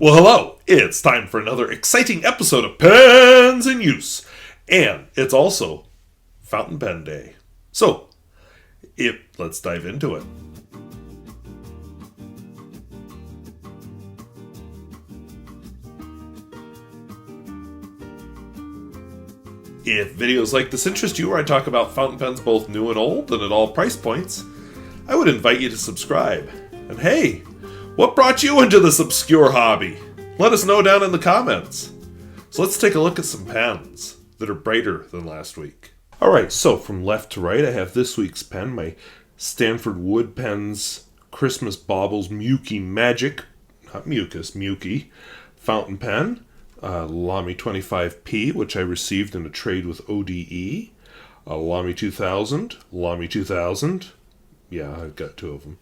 Well, hello! It's time for another exciting episode of Pens in Use. And it's also Fountain Pen Day. So, let's dive into it. If videos like this interest you, where I talk about fountain pens both new and old and at all price points, I would invite you to subscribe. And hey, what brought you into this obscure hobby? Let us know down in the comments. So let's take a look at some pens that are brighter than last week. Alright, so from left to right, I have this week's pen, my Stanford Wood Pens Christmas Baubles Miyuki Magic, not Mucus, Miyuki, fountain pen. Lamy 25P, which I received in a trade with ODE. Lamy 2000, Lamy 2000. Yeah, I've got two of them.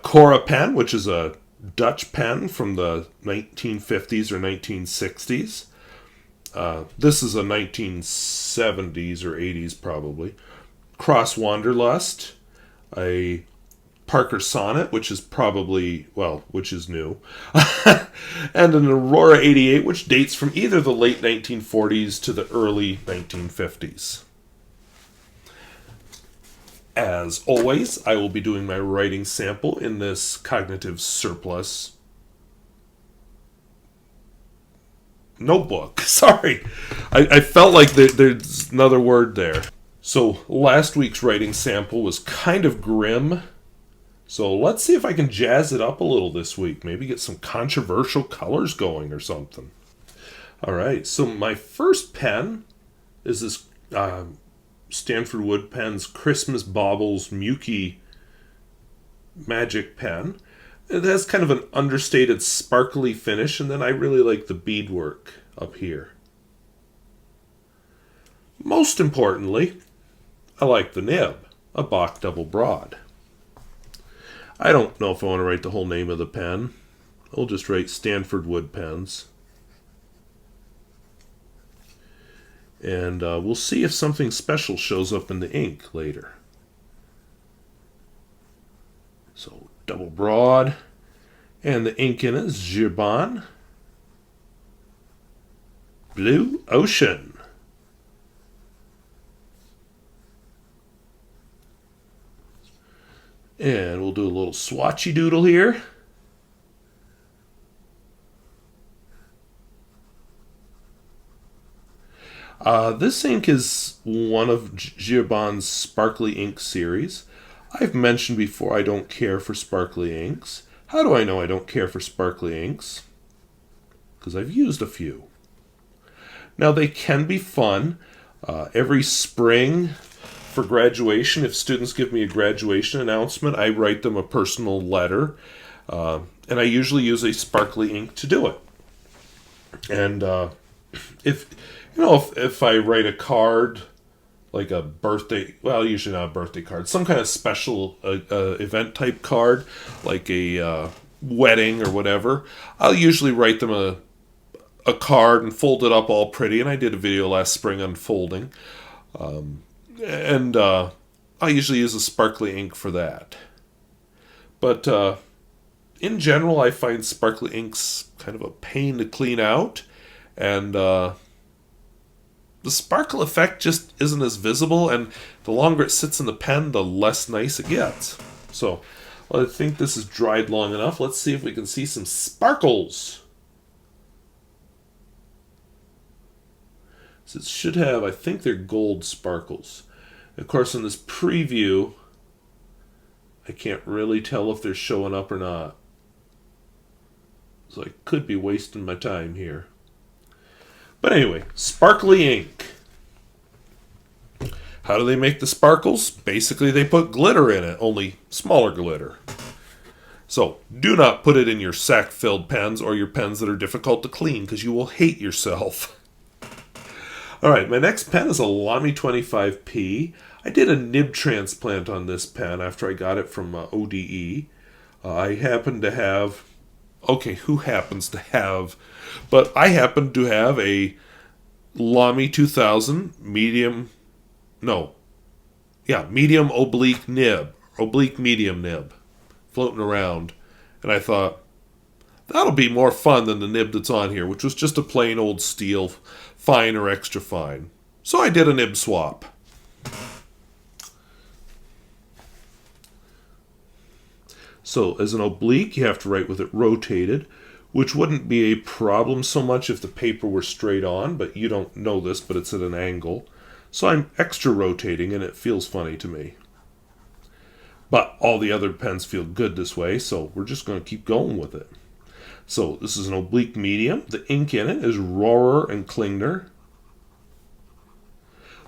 Cora pen, which is a Dutch pen from the 1950s or 1960s. This is a 1970s or 80s probably. Cross Wanderlust. A Parker Sonnet, which is which is new. And an Aurora 88, which dates from either the late 1940s to the early 1950s. As always, I will be doing my writing sample in this cognitive surplus notebook. Sorry. I felt like there's another word there. So last week's writing sample was kind of grim. So let's see if I can jazz it up a little this week. Maybe get some controversial colors going or something. Alright, so my first pen is this Stanford Wood Pen's Christmas Baubles Miyuki Magic pen. It has kind of an understated sparkly finish, and then I really like the beadwork up here. Most importantly, I like the nib, a Bach double broad. I don't know if I want to write the whole name of the pen. I'll just write Stanford Wood Pens. And we'll see if something special shows up in the ink later. So, double broad. And the ink in it is Herbin. Blue Ocean. And we'll do a little swatchy doodle here. This ink is one of Herbin's Sparkly Ink series. I've mentioned before I don't care for sparkly inks. How do I know I don't care for sparkly inks? Because I've used a few. Now they can be fun. Every spring for graduation, if students give me a graduation announcement, I write them a personal letter. And I usually use a sparkly ink to do it. And if I write a card, like a birthday, well, usually not a birthday card, some kind of special event type card, like a wedding or whatever, I'll usually write them a card and fold it up all pretty. And I did a video last spring on folding. And I usually use a sparkly ink for that. But in general, I find sparkly inks kind of a pain to clean out. And the sparkle effect just isn't as visible. And the longer it sits in the pen, the less nice it gets. So I think this is dried long enough. Let's see if we can see some sparkles. So it should have, I think they're gold sparkles. Of course, in this preview, I can't really tell if they're showing up or not. So I could be wasting my time here. But anyway, sparkly ink. How do they make the sparkles? Basically, they put glitter in it, only smaller glitter. So, do not put it in your sack-filled pens or your pens that are difficult to clean, because you will hate yourself. Alright, my next pen is a Lamy 25P. I did a nib transplant on this pen after I got it from ODE. I happen to have... Okay, who happens to have... But I happen to have a Lamy 2000 medium oblique medium nib floating around. And I thought, That'll be more fun than the nib that's on here, which was just a plain old steel, fine or extra fine. So I did a nib swap. So as an oblique, you have to write with it rotated, which wouldn't be a problem so much if the paper were straight on, but you don't know this, but it's at an angle. So I'm extra rotating, and it feels funny to me. But all the other pens feel good this way, so we're just going to keep going with it. So this is an oblique medium. The ink in it is Rohrer and Klingner.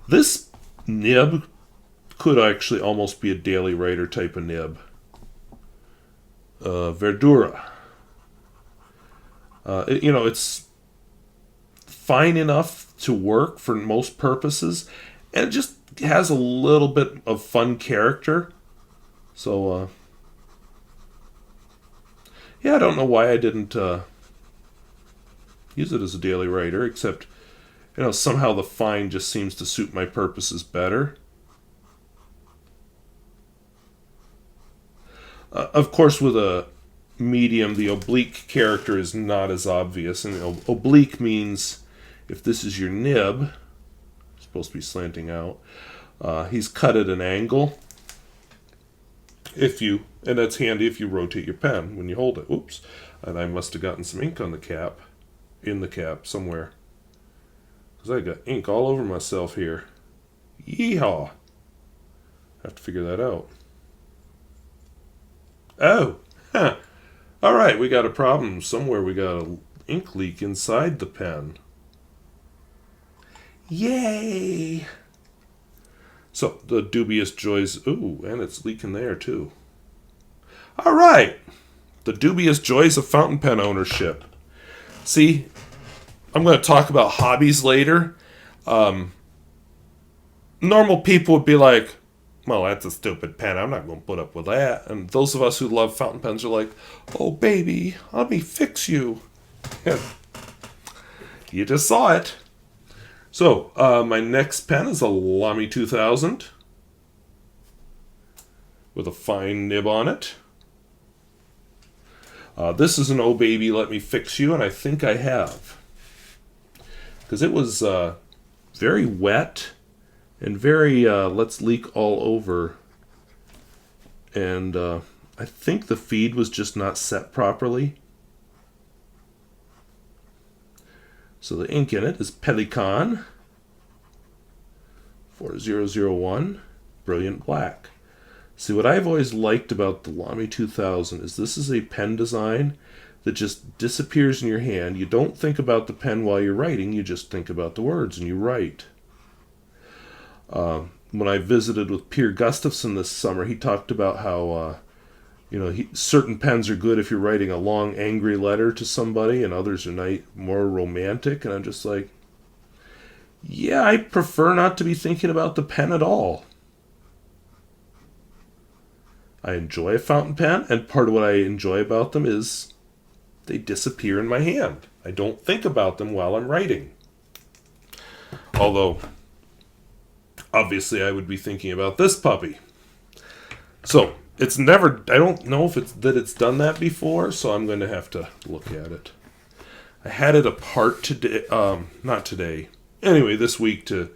This nib could actually almost be a daily writer type of nib. Verdura. It's fine enough to work for most purposes, and it just has a little bit of fun character. So, yeah, I don't know why I didn't use it as a daily writer, except, somehow the fine just seems to suit my purposes better. Of course, with a medium, the oblique character is not as obvious. And oblique means if this is your nib, it's supposed to be slanting out, he's cut at an angle. And that's handy if you rotate your pen when you hold it. Oops. And I must have gotten some ink on the cap, in the cap somewhere. Because I got ink all over myself here. Yeehaw. Have to figure that out. Oh, huh. All right, we got a problem. Somewhere we got an ink leak inside the pen. Yay! So, the dubious joys... Ooh, and it's leaking there, too. All right! The dubious joys of fountain pen ownership. See, I'm going to talk about hobbies later. Normal people would be like, well, that's a stupid pen. I'm not going to put up with that. And those of us who love fountain pens are like, oh, baby, let me fix you. You just saw it. So, my next pen is a Lamy 2000 with a fine nib on it. This is an oh, baby, let me fix you, and I think I have. Because it was very wet and very let's leak all over. And I think the feed was just not set properly. So the ink in it is Pelikan 4001 Brilliant Black. See, what I've always liked about the Lamy 2000 is this is a pen design that just disappears in your hand. You don't think about the pen while you're writing, you just think about the words and you write. When I visited with Pierre Gustafson this summer, he talked about how certain pens are good if you're writing a long, angry letter to somebody, and others are more romantic. And I'm just like, yeah, I prefer not to be thinking about the pen at all. I enjoy a fountain pen, and part of what I enjoy about them is they disappear in my hand. I don't think about them while I'm writing. Although, obviously, I would be thinking about this puppy. So, I don't know if it's done that before, so I'm going to have to look at it. I had it apart today, not today. Anyway, this week to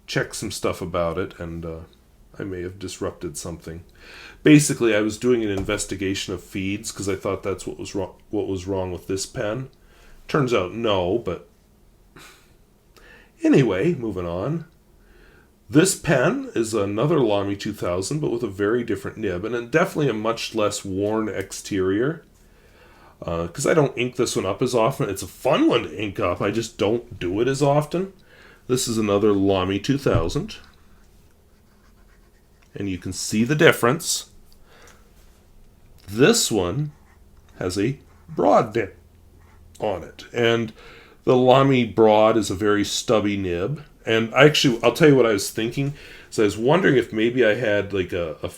check some stuff about it, and I may have disrupted something. Basically, I was doing an investigation of feeds because I thought that's what was wrong with this pen. Turns out no, but anyway, moving on. This pen is another Lamy 2000, but with a very different nib, and definitely a much less worn exterior. Because I don't ink this one up as often. It's a fun one to ink up, I just don't do it as often. This is another Lamy 2000. And you can see the difference. This one has a broad nib on it. And the Lamy broad is a very stubby nib. And actually, I'll tell you what I was thinking. So I was wondering if maybe I had like a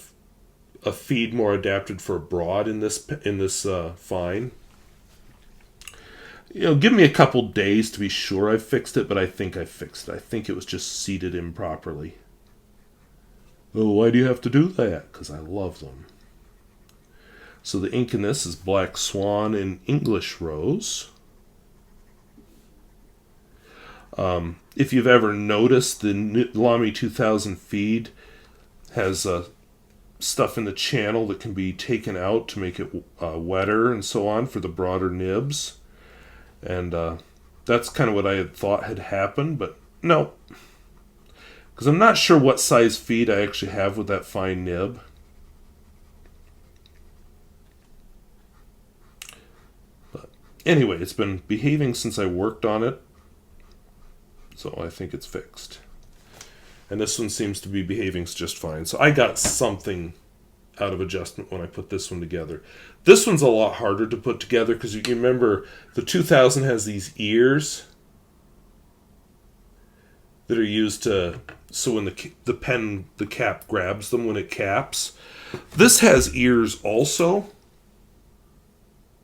feed more adapted for a broad in this fine. Give me a couple days to be sure I fixed it, but I think I fixed it. I think it was just seated improperly. Oh, why do you have to do that? Because I love them. So the ink in this is Black Swan in English Rose. If you've ever noticed, the Lamy 2000 feed has stuff in the channel that can be taken out to make it wetter and so on for the broader nibs. And that's kind of what I had thought had happened, but no. Because I'm not sure what size feed I actually have with that fine nib. But anyway, it's been behaving since I worked on it. So I think it's fixed. And this one seems to be behaving just fine. So I got something out of adjustment when I put this one together. This one's a lot harder to put together because you remember the 2000 has these ears that are used to, so when the cap grabs them when it caps. This has ears also,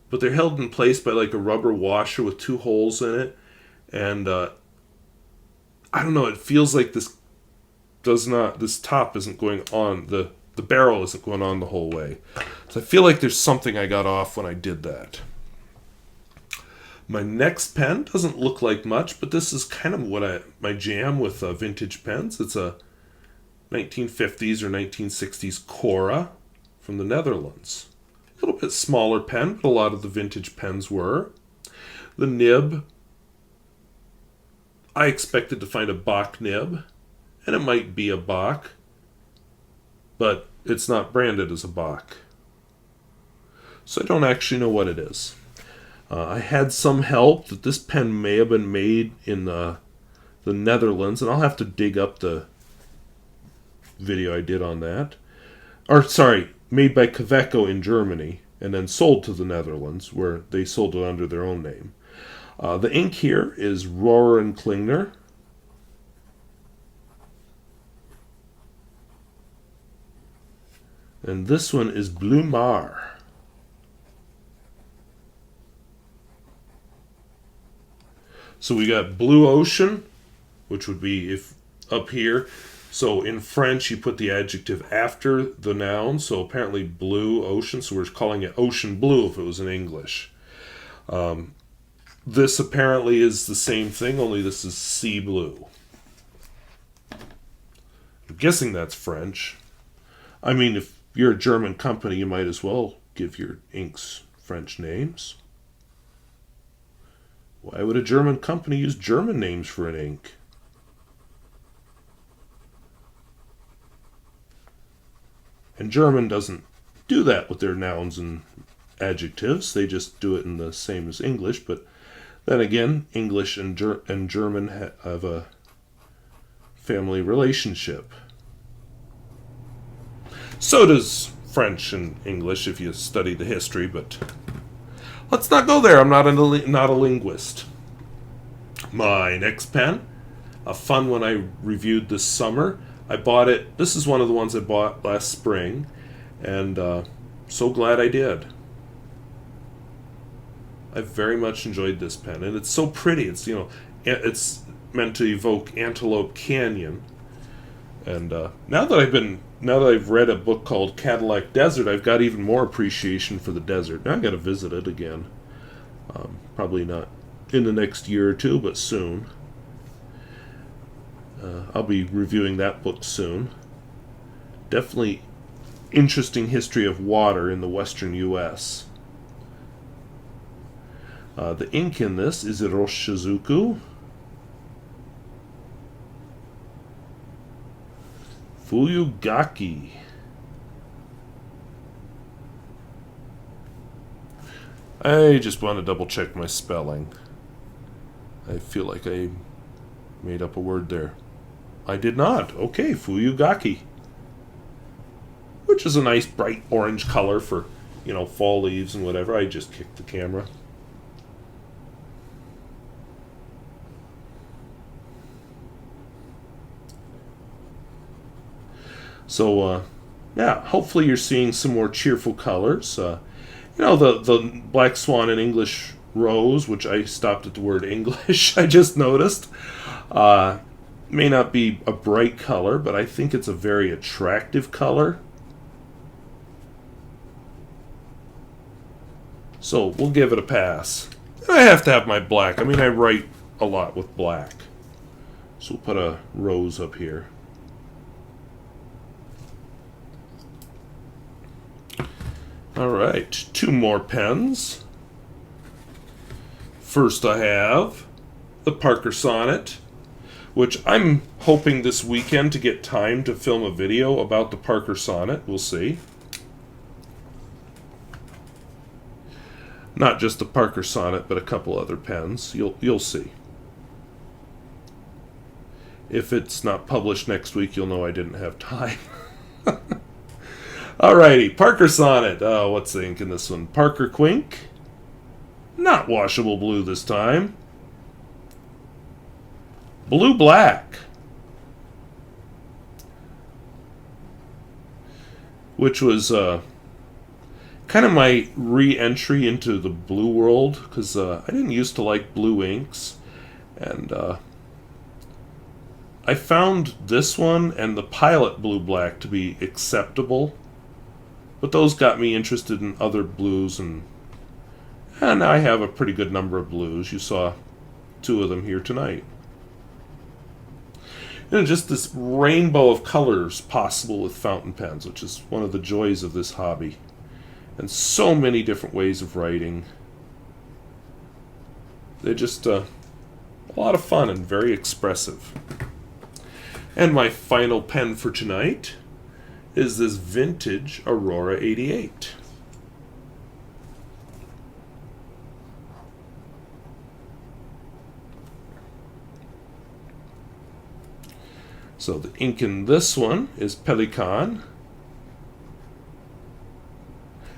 but they're held in place by like a rubber washer with 2 holes in it. And I don't know, it feels like this top isn't going on, the barrel isn't going on the whole way. So I feel like there's something I got off when I did that. My next pen doesn't look like much, but this is kind of my jam with vintage pens. It's a 1950s or 1960s Cora from the Netherlands. A little bit smaller pen, but a lot of the vintage pens were. The nib, I expected to find a Bach nib, and it might be a Bach, but it's not branded as a Bach. So I don't actually know what it is. I had some help that this pen may have been made in the Netherlands, and I'll have to dig up the video I did on that. Or, sorry, made by Kaweco in Germany, and then sold to the Netherlands, where they sold it under their own name. The ink here is Rohrer and Klingner. And this one is Bleu Mare. So we got Blue Ocean, which would be if up here. So in French, you put the adjective after the noun. So apparently Blue Ocean. So we're calling it Ocean Blue if it was in English. This apparently is the same thing, only this is Sea Blue. I'm guessing that's French. I mean, if you're a German company, you might as well give your inks French names. Why would a German company use German names for an ink? And German doesn't do that with their nouns and adjectives. They just do it in the same as English. But then again, English and German have a family relationship. So does French and English if you study the history, but let's not go there. I'm not a linguist. My next pen, a fun one I reviewed this summer. I bought it. This is one of the ones I bought last spring, and so glad I did. I very much enjoyed this pen, and it's so pretty. It's it's meant to evoke Antelope Canyon. And now that I've read a book called Cadillac Desert, I've got even more appreciation for the desert. Now I've got to visit it again. Probably not in the next year or two, but soon. I'll be reviewing that book soon. Definitely interesting history of water in the western U.S. The ink in this is Iroshizuku. Fuyu-gaki. I just want to double check my spelling. I feel like I made up a word there. I did not. Okay, Fuyu-gaki. Which is a nice bright orange color for, fall leaves and whatever. I just kicked the camera. So, yeah, hopefully you're seeing some more cheerful colors. The Black Swan in English Rose, which I stopped at the word English, I just noticed, may not be a bright color, but I think it's a very attractive color. So we'll give it a pass. And I have to have my black. I mean, I write a lot with black. So we'll put a rose up here. All right, 2 more pens. First I have the Parker Sonnet, which I'm hoping this weekend to get time to film a video about the Parker Sonnet. We'll see. Not just the Parker Sonnet, but a couple other pens. You'll see. If it's not published next week, you'll know I didn't have time. Alrighty, Parker Sonnet. What's the ink in this one? Parker Quink. Not washable blue this time. Blue black. Which was kind of my re-entry into the blue world, because I didn't used to like blue inks. And I found this one and the Pilot blue black to be acceptable. But those got me interested in other blues, and now I have a pretty good number of blues. You saw 2 of them here tonight. Just this rainbow of colors possible with fountain pens, which is one of the joys of this hobby. And so many different ways of writing. They're just a lot of fun and very expressive. And my final pen for tonight is this vintage Aurora 88. So the ink in this one is Pelikan.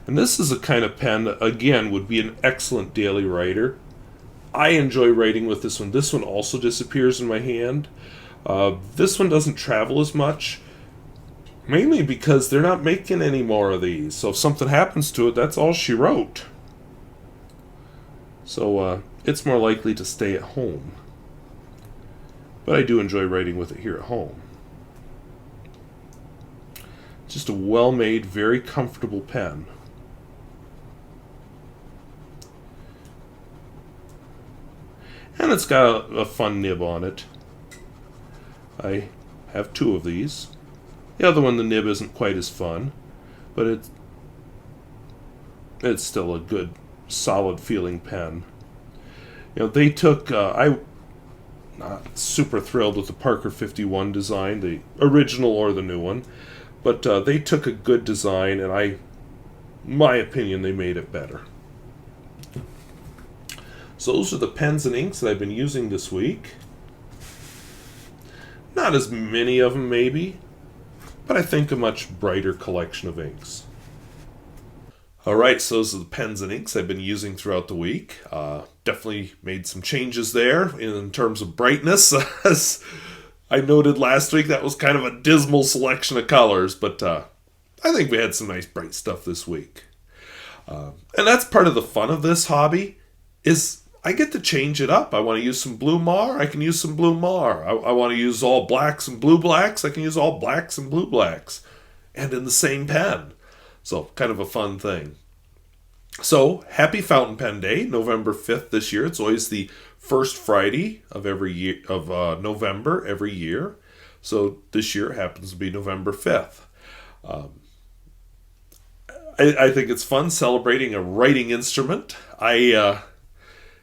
And this is a kind of pen that, again, would be an excellent daily writer. I enjoy writing with this one. This one also disappears in my hand. This one doesn't travel as much, mainly because they're not making any more of these. So if something happens to it, that's all she wrote. So it's more likely to stay at home. But I do enjoy writing with it here at home. Just a well-made, very comfortable pen. And it's got a fun nib on it. I have 2 of these. The other one, the nib isn't quite as fun, but it's still a good, solid feeling pen. They took, I'm not super thrilled with the Parker 51 design, the original or the new one, but they took a good design, and in my opinion, they made it better. So those are the pens and inks that I've been using this week. Not as many of them, maybe, but I think a much brighter collection of inks. Alright, so those are the pens and inks I've been using throughout the week. Definitely made some changes there in terms of brightness. As I noted last week, that was kind of a dismal selection of colors, but I think we had some nice bright stuff this week. And that's part of the fun of this hobby, is I get to change it up. I want to use some blue Mare, I can use some blue Mare. I want to use all blacks and blue blacks, I can use all blacks and blue blacks. And in the same pen. So, kind of a fun thing. So, happy Fountain Pen Day, November 5th this year. It's always the first Friday of every year of November every year. So, this year happens to be November 5th. I think it's fun celebrating a writing instrument. I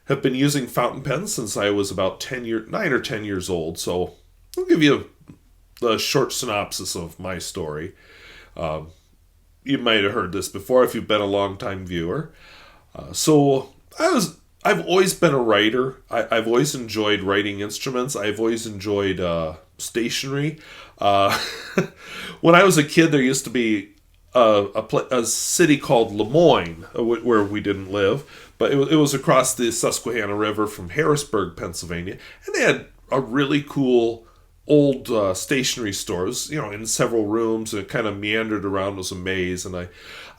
have been using fountain pens since I was about 9 or 10 years old. So, I'll give you a short synopsis of my story. You might have heard this before if you've been a long-time viewer. So I've always been a writer. I've always enjoyed writing instruments. I've always enjoyed stationery. When I was a kid, there used to be a city called Lemoyne, where we didn't live, but it was across the Susquehanna River from Harrisburg, Pennsylvania, and they had a really cool old stationery stores, in several rooms, and it kind of meandered around as a maze. And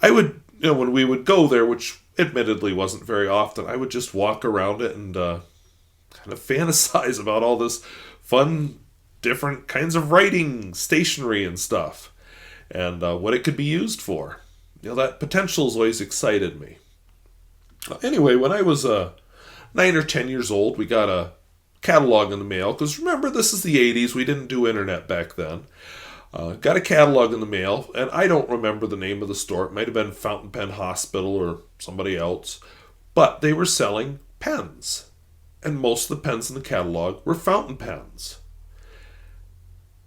I would, when we would go there, which admittedly wasn't very often, I would just walk around it and kind of fantasize about all this fun, different kinds of writing, stationery and stuff, and what it could be used for. That potential has always excited me. Anyway, when I was 9 or 10 years old, we got a catalog in the mail. Because remember, this is the 80s. We didn't do internet back then. Got a catalog in the mail, and I don't remember the name of the store. It might have been Fountain Pen Hospital or somebody else. But they were selling pens. And most of the pens in the catalog were fountain pens.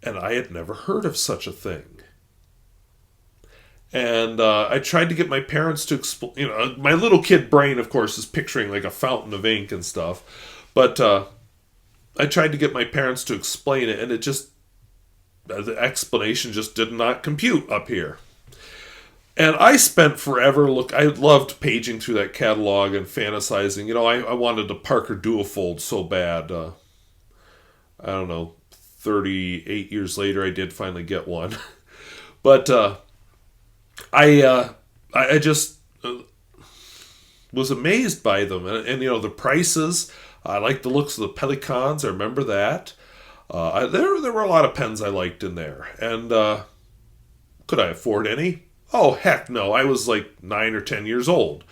And I had never heard of such a thing. And I tried to get my parents to explain. You know, my little kid brain, of course, is picturing like a fountain of ink and stuff. But I tried to get my parents to explain it, and the explanation just did not compute up here. And I spent forever I loved paging through that catalog and fantasizing. You know, I wanted a Parker Duofold so bad. I don't know, 38 years later, I did finally get one. But I just was amazed by them. And, you know, the prices. I liked the looks of the Pelikans. I remember that. There were a lot of pens I liked in there. And could I afford any? Oh, heck no. I was like 9 or 10 years old.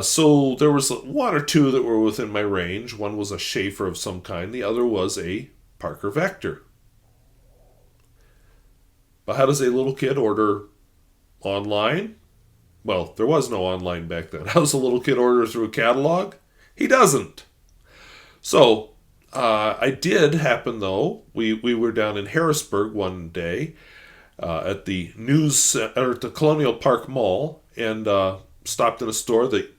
So there was one or two that were within my range. One was a Schaefer of some kind. The other was a Parker Vector. But how does a little kid order online? Well, there was no online back then. How does a little kid order through a catalog? He doesn't. So, I did happen, though. We were down in Harrisburg one day at the at the Colonial Park Mall, and stopped in a store that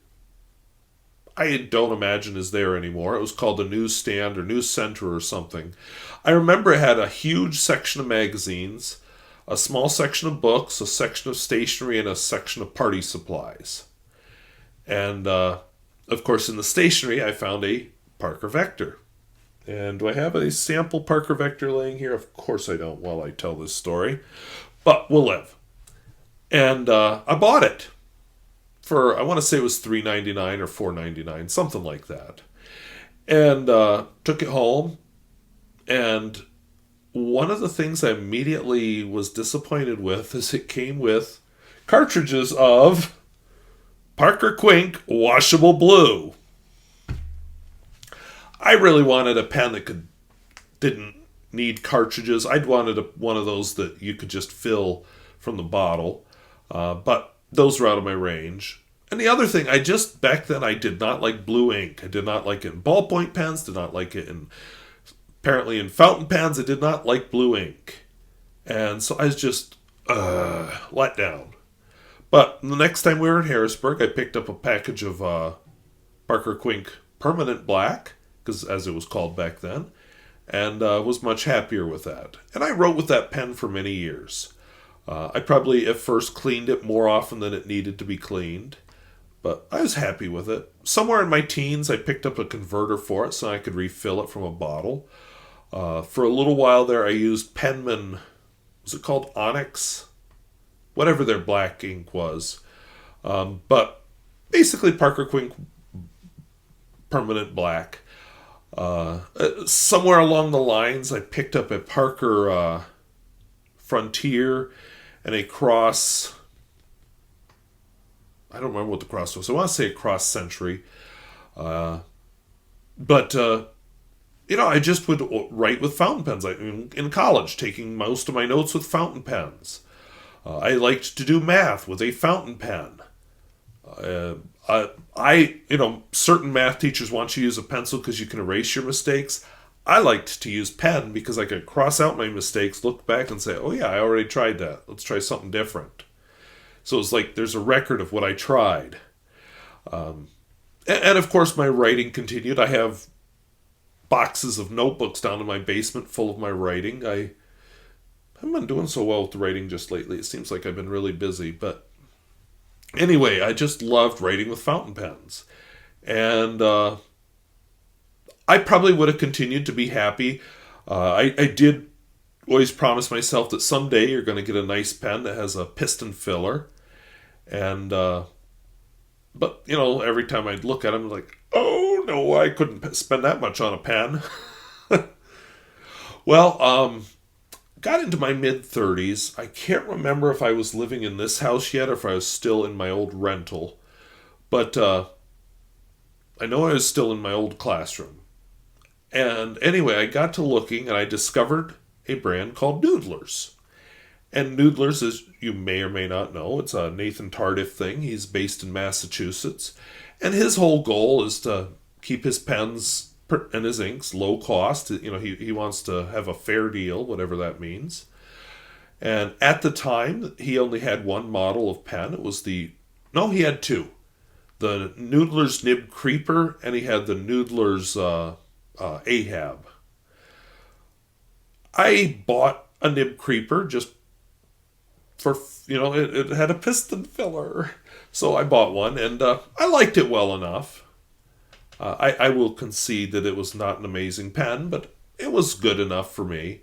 I don't imagine is there anymore. It was called the Newsstand or News Center or something. I remember it had a huge section of magazines, a small section of books, a section of stationery, and a section of party supplies. And, of course, in the stationery, I found a Parker Vector. And do I have a sample Parker Vector laying here? Of course I don't while I tell this story. But we'll live. And I bought it for, I want to say it was $3.99 or $4.99, something like that. And took it home. And one of the things I immediately was disappointed with is it came with cartridges of Parker Quink Washable Blue. I really wanted a pen that didn't need cartridges. I'd wanted one of those that you could just fill from the bottle. But those were out of my range. And the other thing, back then I did not like blue ink. I did not like it in ballpoint pens, did not like it apparently in fountain pens. I did not like blue ink. And so I was just let down. But the next time we were in Harrisburg, I picked up a package of Parker Quink Permanent Black, because as it was called back then, and was much happier with that. And I wrote with that pen for many years. I probably at first cleaned it more often than it needed to be cleaned, but I was happy with it. Somewhere in my teens, I picked up a converter for it so I could refill it from a bottle. For a little while there, I used Penman, was it called Onyx? Whatever their black ink was. But basically Parker Quink Permanent Black. Somewhere along the lines, I picked up a Parker Frontier and a Cross. I don't remember what the Cross was. I want to say a Cross Century. But I just would write with fountain pens. In college, taking most of my notes with fountain pens. I liked to do math with a fountain pen. Certain math teachers want you to use a pencil because you can erase your mistakes. I liked to use pen because I could cross out my mistakes, look back and say, oh yeah, I already tried that. Let's try something different. So it's like there's a record of what I tried. And of course my writing continued. I have boxes of notebooks down in my basement full of my writing. I haven't been doing so well with the writing just lately. It seems like I've been really busy, but anyway, I just loved writing with fountain pens. And I probably would have continued to be happy. I did always promise myself that someday you're going to get a nice pen that has a piston filler. And, but, every time I'd look at them, I'm like, oh, no, I couldn't spend that much on a pen. Well, got into my mid-30s. I can't remember if I was living in this house yet or if I was still in my old rental. But I know I was still in my old classroom. And anyway, I got to looking and I discovered a brand called Doodlers. And Noodlers, as you may or may not know, it's a Nathan Tardif thing. He's based in Massachusetts. And his whole goal is to keep his pens and his inks low cost. You know, he wants to have a fair deal, whatever that means. And at the time, he only had one model of pen. It was he had two. The Noodler's Nib Creeper, and he had the Noodler's Ahab. I bought a Nib Creeper just for, it had a piston filler. So I bought one, and I liked it well enough. I will concede that it was not an amazing pen, but it was good enough for me.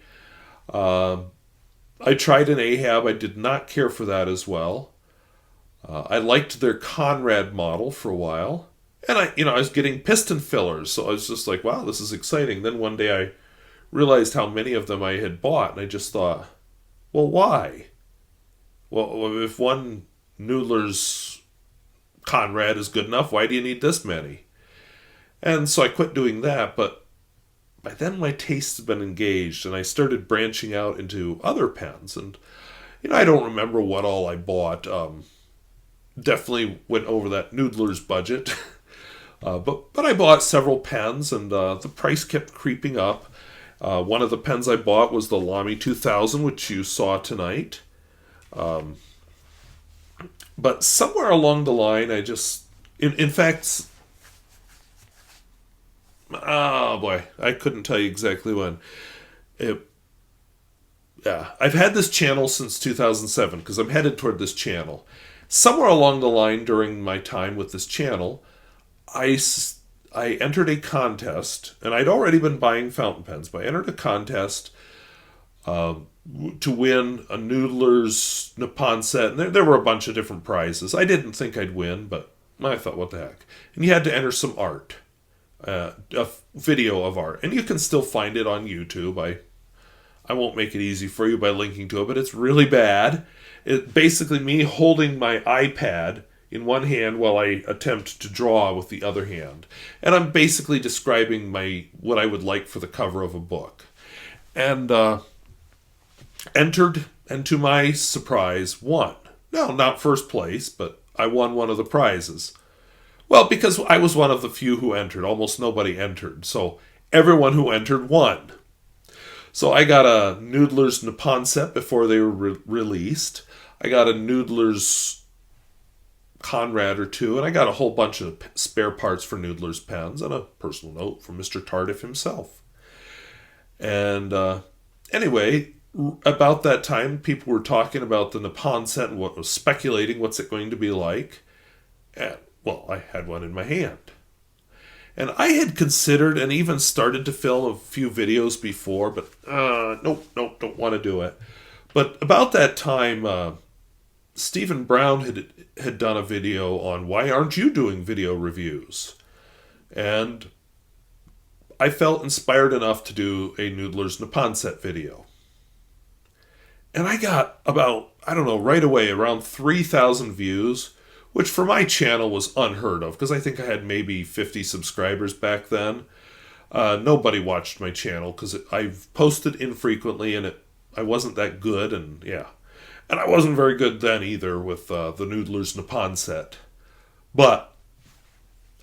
I tried an Ahab. I did not care for that as well. I liked their Conrad model for a while. And I was getting piston fillers, so I was just like, wow, this is exciting. Then one day I realized how many of them I had bought, and I just thought, well, why? Well, if one Noodler's Conrad is good enough, why do you need this many? And so I quit doing that, but by then my taste had been engaged, and I started branching out into other pens. And, I don't remember what all I bought. Definitely went over that Noodler's budget. But I bought several pens, and the price kept creeping up. One of the pens I bought was the Lamy 2000, which you saw tonight. But somewhere along the line, I just... In fact... Oh, boy. I couldn't tell you exactly when. I've had this channel since 2007, because I'm headed toward this channel. Somewhere along the line during my time with this channel, I entered a contest, and I'd already been buying fountain pens, but I entered a contest to win a Noodler's Nippon set, and there were a bunch of different prizes. I didn't think I'd win, but I thought, what the heck. And you had to enter some art, a video of art, and you can still find it on YouTube. I won't make it easy for you by linking to it, but it's really bad. It's basically me holding my iPad in one hand while I attempt to draw with the other hand. And I'm basically describing what I would like for the cover of a book. And entered, and to my surprise, won. No, not first place, but I won one of the prizes. Well, because I was one of the few who entered. Almost nobody entered. So everyone who entered won. So I got a Noodler's Nippon set before they were released. I got a Noodler's Conrad or two, and I got a whole bunch of spare parts for Noodler's pens, and a personal note from Mr. Tardif himself. And anyway, about that time, people were talking about the Nippon set and what was speculating what's it going to be like. And, well, I had one in my hand. And I had considered and even started to film a few videos before, but nope, don't want to do it. But about that time, Stephen Brown had done a video on why aren't you doing video reviews? And I felt inspired enough to do a Noodler's Nippon set video. And I got about, right away, around 3,000 views, which for my channel was unheard of, because I think I had maybe 50 subscribers back then. Nobody watched my channel, because I've posted infrequently, and I wasn't that good, and yeah. And I wasn't very good then either with the Noodler's Nippon set. But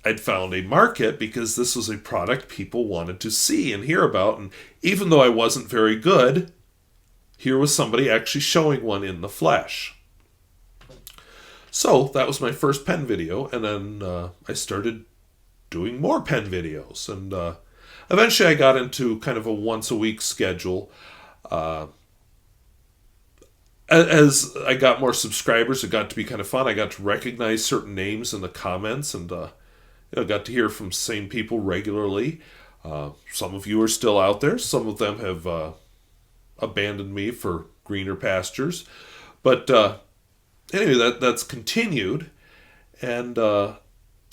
I'd found a market because this was a product people wanted to see and hear about, and even though I wasn't very good, here was somebody actually showing one in the flesh. So that was my first pen video, and then I started doing more pen videos. And eventually I got into kind of a once-a-week schedule. As I got more subscribers, it got to be kind of fun. I got to recognize certain names in the comments, and got to hear from same people regularly. Some of you are still out there. Some of them have abandoned me for greener pastures. But anyway, that's continued, and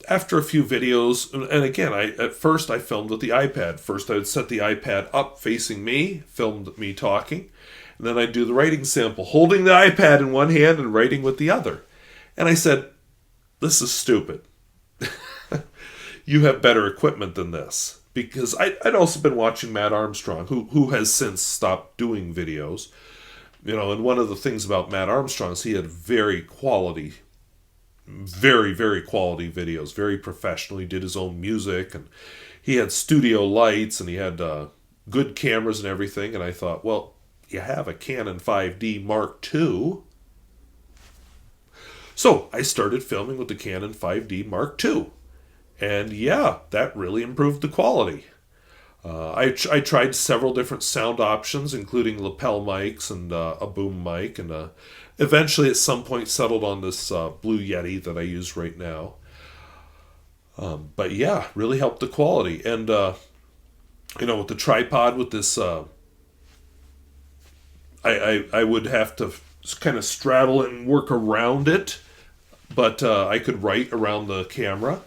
after a few videos, and again, at first I filmed with the iPad. First I would set the iPad up facing me, filmed me talking, and then I'd do the writing sample, holding the iPad in one hand and writing with the other. And I said, this is stupid. you have better equipment than this. Because I'd also been watching Matt Armstrong, who has since stopped doing videos. And one of the things about Matt Armstrong is he had very, very quality videos, very professional. He did his own music, and he had studio lights, and he had good cameras and everything. And I thought, well, you have a Canon 5D Mark II. So I started filming with the Canon 5D Mark II. And yeah, that really improved the quality. I tried several different sound options, including lapel mics and a boom mic, and eventually at some point settled on this Blue Yeti that I use right now. But yeah, really helped the quality. And, with the tripod, with this, I would have to kind of straddle it and work around it, but I could write around the camera.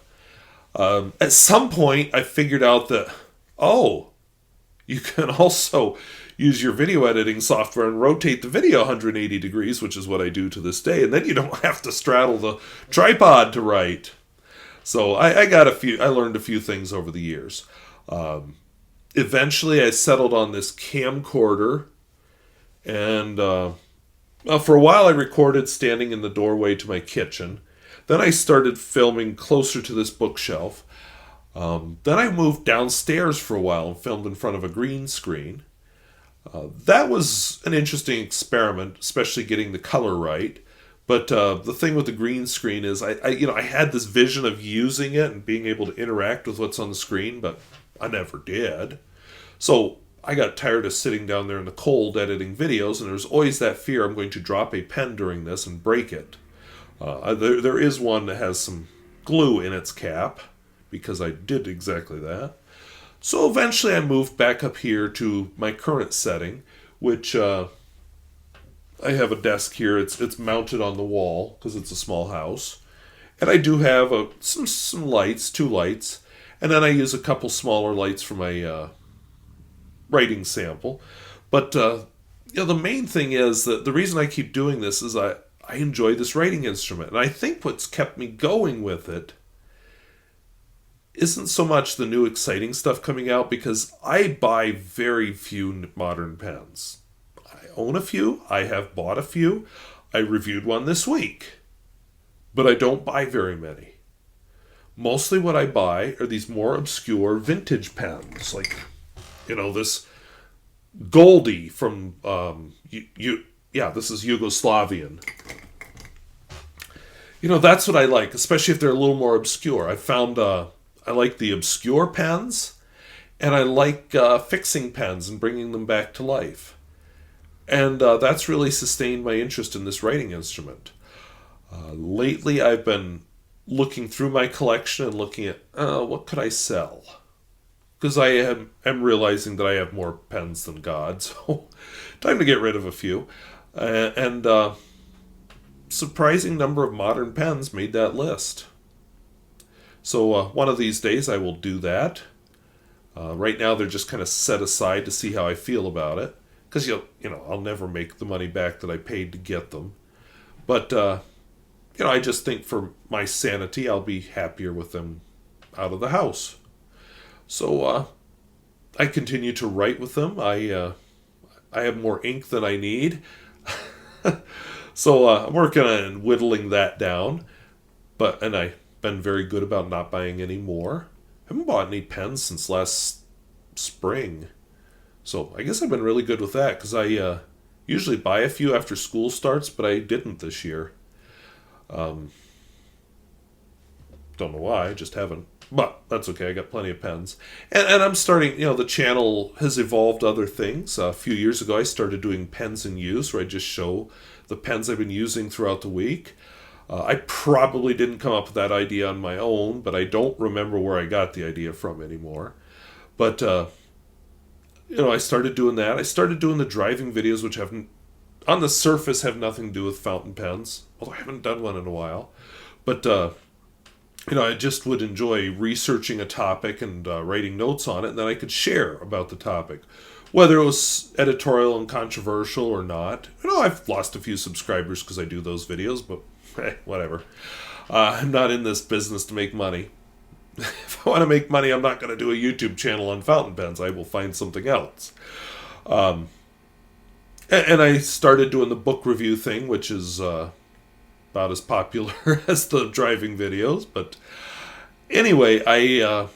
At some point, I figured out that, you can also use your video editing software and rotate the video 180 degrees, which is what I do to this day, and then you don't have to straddle the tripod to write. So I learned a few things over the years. Eventually, I settled on this camcorder, and for a while, I recorded standing in the doorway to my kitchen. Then I started filming closer to this bookshelf. Then I moved downstairs for a while and filmed in front of a green screen. That was an interesting experiment, especially getting the color right. But the thing with the green screen is I had this vision of using it and being able to interact with what's on the screen, but I never did. So I got tired of sitting down there in the cold editing videos, and there's always that fear I'm going to drop a pen during this and break it. There is one that has some glue in its cap, because I did exactly that. So eventually I moved back up here to my current setting, which I have a desk here. It's mounted on the wall because it's a small house. And I do have some lights, 2 lights, and then I use a couple smaller lights for my writing sample. But the main thing is that the reason I keep doing this is I enjoy this writing instrument. And I think what's kept me going with it isn't so much the new exciting stuff coming out, because I buy very few modern pens. I own a few. I have bought a few. I reviewed one this week. But I don't buy very many. Mostly what I buy are these more obscure vintage pens. Like, this Goldie from, this is Yugoslavian. That's what I like, especially if they're a little more obscure. I found I like the obscure pens, and I like fixing pens and bringing them back to life. And that's really sustained my interest in this writing instrument. Lately, I've been looking through my collection and looking at what could I sell? Because I am realizing that I have more pens than God, so time to get rid of a few. And surprising number of modern pens made that list. So one of these days I will do that. Right now they're just kind of set aside to see how I feel about it. Because, I'll never make the money back that I paid to get them. But, I just think for my sanity, I'll be happier with them out of the house. So I continue to write with them. I have more ink than I need. So I'm working on whittling that down. And I've been very good about not buying any more. I haven't bought any pens since last spring. So I guess I've been really good with that, because I usually buy a few after school starts, but I didn't this year. Don't know why, I just haven't. But that's okay, I got plenty of pens. And I'm starting, the channel has evolved other things. A few years ago I started doing pens in use, where I just show the pens I've been using throughout the week. I probably didn't come up with that idea on my own, but I don't remember where I got the idea from anymore. But, I started doing that. I started doing the driving videos, which on the surface have nothing to do with fountain pens, although I haven't done one in a while. But, I just would enjoy researching a topic and writing notes on it, and then I could share about the topic, whether it was editorial and controversial or not. I've lost a few subscribers because I do those videos, but whatever. I'm not in this business to make money. if I want to make money, I'm not going to do a YouTube channel on fountain pens. I will find something else. And I started doing the book review thing, which is about as popular as the driving videos. But anyway, I've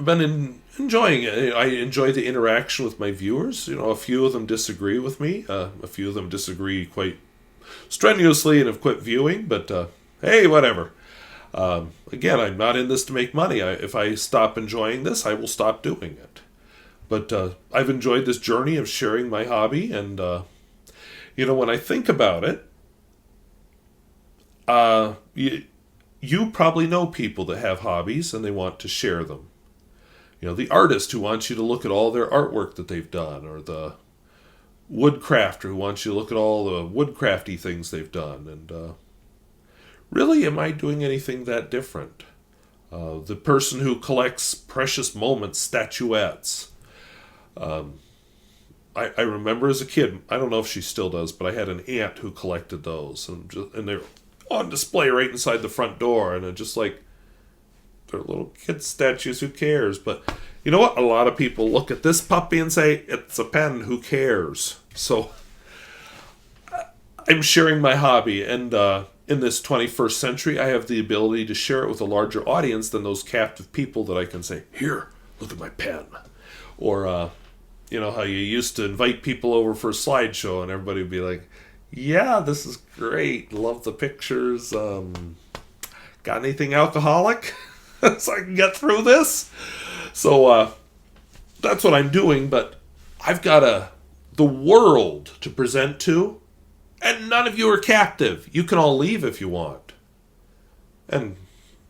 been enjoying it. I enjoy the interaction with my viewers. A few of them disagree with me. A few of them disagree quite strenuously and have quit viewing. But hey, whatever. Again, I'm not in this to make money. If I stop enjoying this, I will stop doing it. But I've enjoyed this journey of sharing my hobby, and when I think about it, you probably know people that have hobbies and they want to share them. The artist who wants you to look at all their artwork that they've done, or the woodcrafter who wants you to look at all the woodcrafty things they've done. And really, am I doing anything that different? The person who collects precious moments, statuettes. I remember as a kid, I don't know if she still does, but I had an aunt who collected those, and they're on display right inside the front door, and it's just like, they're little kid statues, who cares? But you know what? A lot of people look at this puppy and say, it's a pen, who cares? So I'm sharing my hobby, and in this 21st century, I have the ability to share it with a larger audience than those captive people that I can say, here, look at my pen. Or, how you used to invite people over for a slideshow and everybody would be like, yeah, this is great. Love the pictures. Got anything alcoholic so I can get through this? So that's what I'm doing, but I've got the world to present to, and none of you are captive. You can all leave if you want. And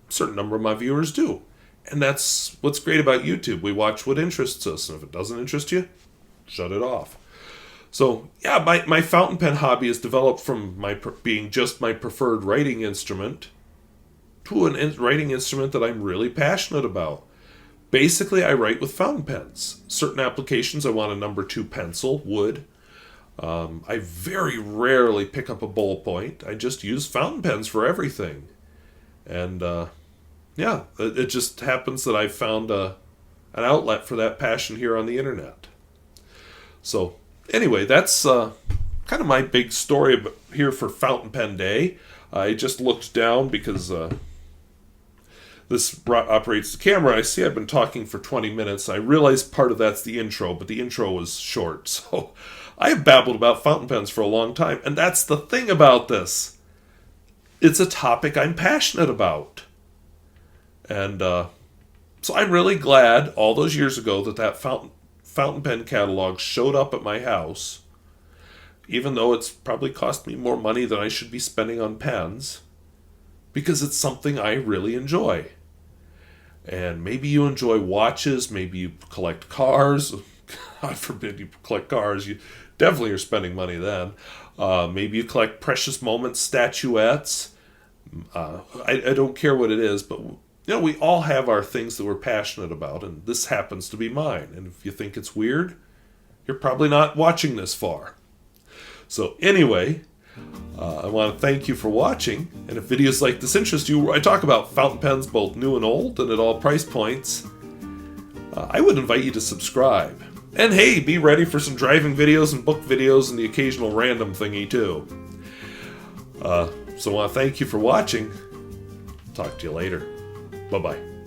a certain number of my viewers do. And that's what's great about YouTube. We watch what interests us, and if it doesn't interest you, shut it off. So, yeah, my fountain pen hobby has developed from being just my preferred writing instrument to a writing instrument that I'm really passionate about. Basically, I write with fountain pens. Certain applications, I want a number 2 pencil, wood. I very rarely pick up a ballpoint. I just use fountain pens for everything. And, yeah, it just happens that I've found an outlet for that passion here on the internet. So, anyway, that's kind of my big story here for Fountain Pen Day. I just looked down because this operates the camera. I see I've been talking for 20 minutes. I realize part of that's the intro, but the intro was short. So, I have babbled about fountain pens for a long time, and that's the thing about this. It's a topic I'm passionate about. And so I'm really glad all those years ago that fountain pen catalog showed up at my house, even though it's probably cost me more money than I should be spending on pens, because it's something I really enjoy. And maybe you enjoy watches, maybe you collect cars. God forbid you collect cars. You definitely are spending money then. Maybe you collect precious moments, statuettes. I don't care what it is, but we all have our things that we're passionate about, and this happens to be mine. And if you think it's weird, you're probably not watching this far. So anyway, I want to thank you for watching, and if videos like this interest you, where I talk about fountain pens both new and old and at all price points, I would invite you to subscribe. And hey, be ready for some driving videos and book videos and the occasional random thingy too. So I want to thank you for watching. Talk to you later. Bye-bye.